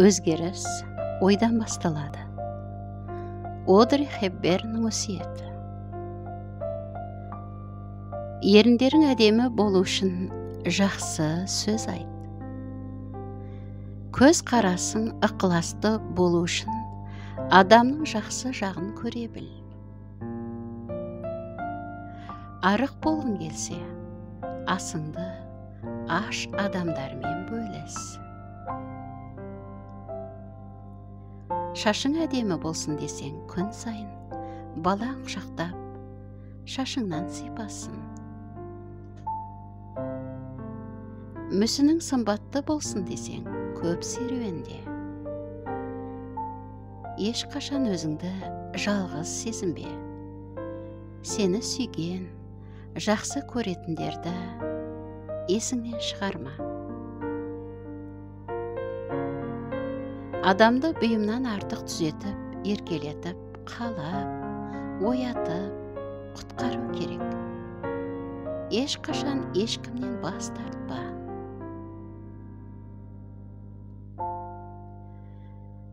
Өзгеріс ойдан басталады. Одри Хепберннің өсиеті. Еріндерің әдемі болу үшін жақсы сөз айт. Көз қарасың ықыласты болу үшін адамның жақсы жағын көре біл. Арық болғың келсе, асыңды аш адамдармен бөліс. Шашың әдемі болсын десең, күн сайын балаң құшақтап, шашыңнан сипасын. Мүсінің сымбатты болсын десең, көп серуенде. Ешқашан өзіңді жалғыз сезінбе. Сені сүйген, жақсы көретіндерді есіңнен шығарма. Адамды бұйымнан артық түзетіп, еркелетіп, қалап, оятып, құтқару керек. Ешқашан ешкімнен бас тартпа.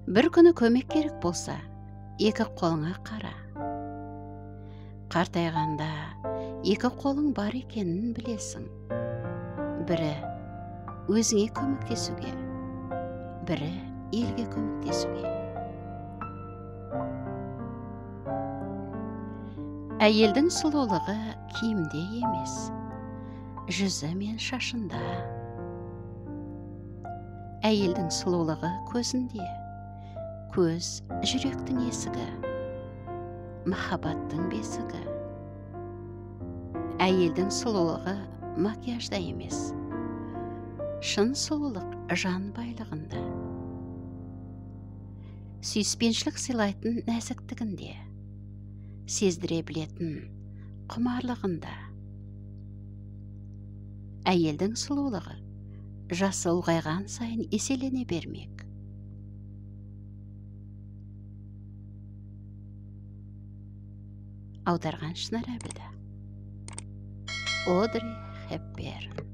Бір күні көмек керек болса, екі қолыңа қара. Қартайғанда екі қолың бар екенін білесің. Бірі өзіңе көмектесуге, бірі елге көмектесуге. Әйелдің сұлулығы киімде емес, жүзі мен шашында. Әйелдің сұлулығы көзінде. Көз жүректің есігі, махаббаттың бесігі. Әйелдің сұлулығы макияжда емес, шын сұлулық жан байлығында. Сүйіспеншілік сыйлайтын нәзіктігінде, сездіре білетін құмарлығында. Әйелдің сұлулығы жасы ұлғайған сайын еселене бермек. Аударған Шынар Әбілда. Одри Хепберн.